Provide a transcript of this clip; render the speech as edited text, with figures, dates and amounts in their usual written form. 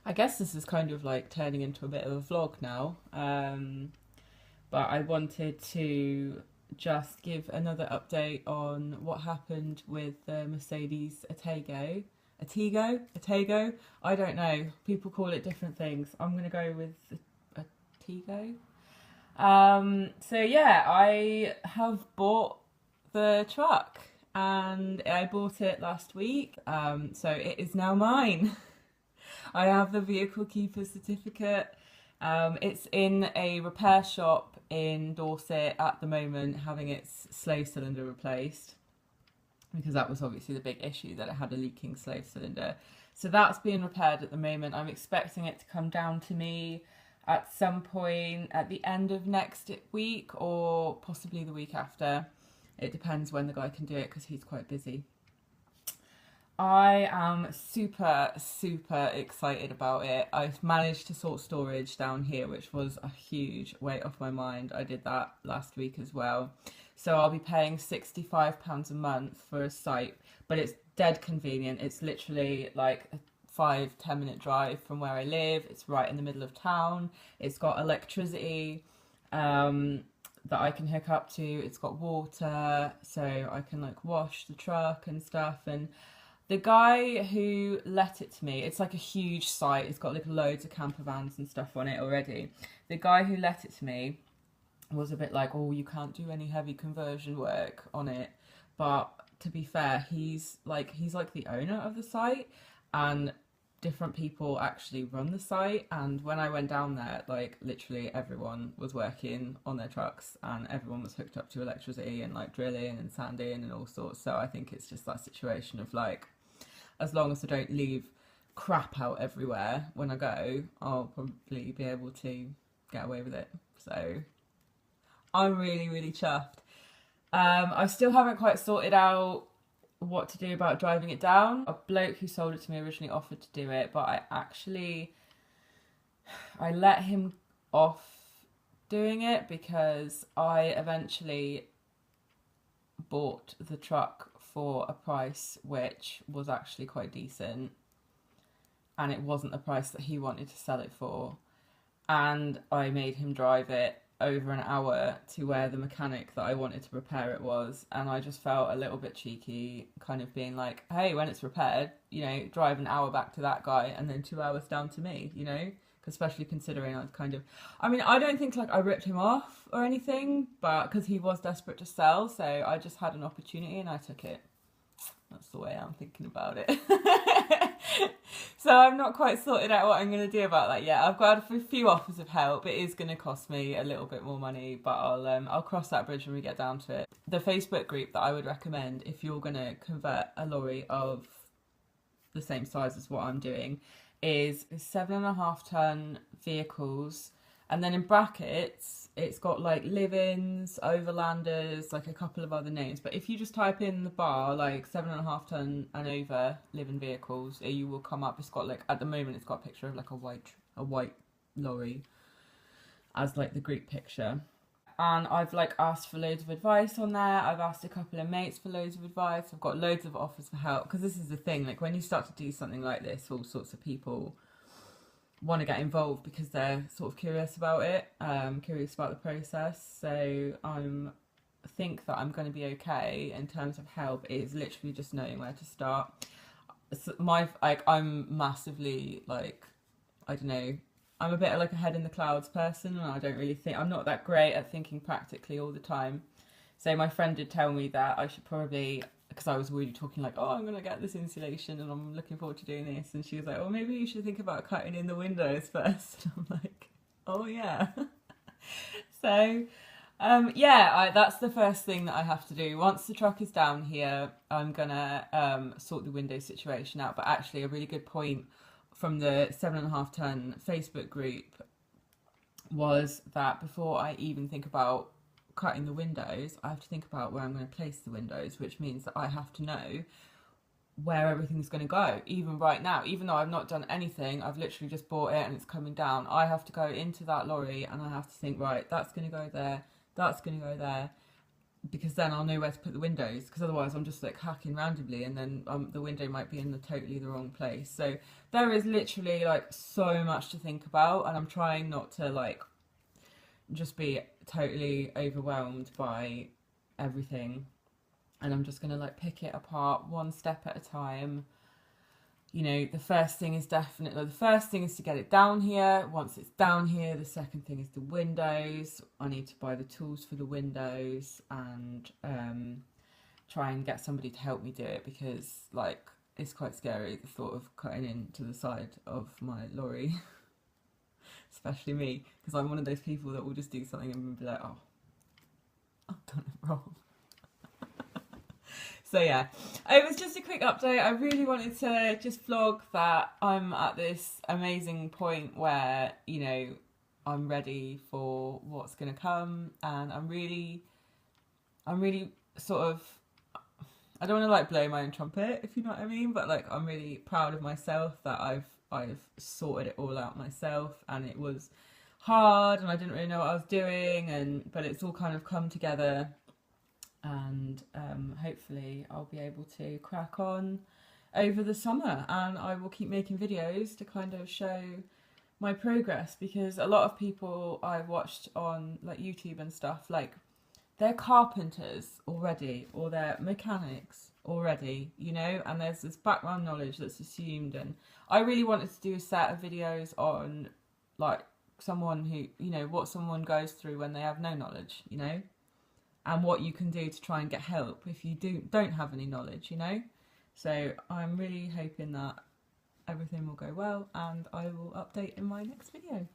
I guess this is kind of like turning into a bit of a vlog now. But I wanted to just give another update on what happened with the Mercedes Atego. Atego? I don't know. People call it different things. I'm going to go with Atego. So yeah, I have bought the truck and I bought it last week. So it is now mine. I have the vehicle keeper certificate. It's in a repair shop in Dorset at the moment, having its slave cylinder replaced because that was obviously the big issue, that it had a leaking slave cylinder. So that's being repaired at the moment. I'm expecting it to come down to me at some point at the end of next week or possibly the week after. It depends when the guy can do it because he's quite busy. I am super, super excited about it. I've managed to sort storage down here, which was a huge weight off my mind. I did that last week as well. So I'll be paying £65 a month for a site, but it's dead convenient. It's literally like a 5-10 minute drive from where I live. It's right in the middle of town. It's got electricity that I can hook up to. It's got water, so I can like wash the truck and stuff. And the guy who let it to me, it's like a huge site. It's got like loads of camper vans and stuff on it already. The guy who let it to me was a bit like, oh, you can't do any heavy conversion work on it. But to be fair, he's like the owner of the site, and different people actually run the site. And when I went down there, like literally everyone was working on their trucks and everyone was hooked up to electricity and like drilling and sanding and all sorts. So I think it's just that situation of like, as long as I don't leave crap out everywhere when I go, I'll probably be able to get away with it. So I'm really, really chuffed. I still haven't quite sorted out what to do about driving it down. A bloke who sold it to me originally offered to do it, but I let him off doing it because I eventually bought the truck for a price which was actually quite decent, and it wasn't the price that he wanted to sell it for, and I made him drive it over an hour to where the mechanic that I wanted to repair it was, and I just felt a little bit cheeky kind of being like, hey, when it's repaired, drive an hour back to that guy and then 2 hours down to me, especially considering I don't think like I ripped him off or anything, but because he was desperate to sell, so I just had an opportunity and I took it. That's the way I'm thinking about it. So I'm not quite sorted out what I'm going to do about that yet. I've got a few offers of help. It is going to cost me a little bit more money, but I'll cross that bridge when we get down to it. The Facebook group that I would recommend if you're going to convert a lorry of the same size as what I'm doing is 7.5 ton vehicles, and then in brackets it's got like live-ins, overlanders, like a couple of other names. But if you just type in the bar like 7.5 ton and over live-in vehicles, you will come up. It's got like, at the moment it's got a picture of like a white lorry as like the group picture. And I've like asked for loads of advice on there. I've asked a couple of mates for loads of advice. I've got loads of offers for help, because this is the thing, like when you start to do something like this, all sorts of people want to get involved because they're sort of curious about it, curious about the process. So I think that I'm going to be okay in terms of help. It's literally just knowing where to start. So I'm massively like, I don't know, I'm a bit like a head in the clouds person, and I don't really think, I'm not that great at thinking practically all the time. So my friend did tell me that I should probably, because I was really talking like, oh, I'm going to get this insulation and I'm looking forward to doing this. And she was like, oh, maybe you should think about cutting in the windows first. And I'm like, oh yeah. So that's the first thing that I have to do. Once the truck is down here, I'm going to sort the window situation out. But actually a really good point from the 7.5 ton Facebook group was that before I even think about cutting the windows, I have to think about where I'm going to place the windows, which means that I have to know where everything's going to go. Even right now, even though I've not done anything, I've literally just bought it and it's coming down, I have to go into that lorry and I have to think, right, that's going to go there, that's going to go there. because then I'll know where to put the windows, because otherwise I'm just like hacking randomly, and then the window might be in the wrong place. So there is literally like so much to think about, and I'm trying not to like just be totally overwhelmed by everything, and I'm just gonna like pick it apart one step at a time. You know, the first thing is to get it down here. Once it's down here, the second thing is the windows. I need to buy the tools for the windows, and try and get somebody to help me do it, because like it's quite scary, the thought of cutting into the side of my lorry. Especially me, because I'm one of those people that will just do something and be like, oh, I've done it wrong. So yeah, it was just a quick update. I really wanted to just vlog that I'm at this amazing point where, you know, I'm ready for what's going to come, and I'm really sort of, I don't want to like blow my own trumpet, if you know what I mean, but like I'm really proud of myself that I've sorted it all out myself, and it was hard and I didn't really know what I was doing, but it's all kind of come together, and hopefully I'll be able to crack on over the summer, and I will keep making videos to kind of show my progress, because a lot of people I've watched on like YouTube and stuff, like they're carpenters already, or they're mechanics already, you know, and there's this background knowledge that's assumed, and I really wanted to do a set of videos on like someone who, you know, what someone goes through when they have no knowledge, you know, and what you can do to try and get help if you don't have any knowledge, you know. So I'm really hoping that everything will go well, and I will update in my next video.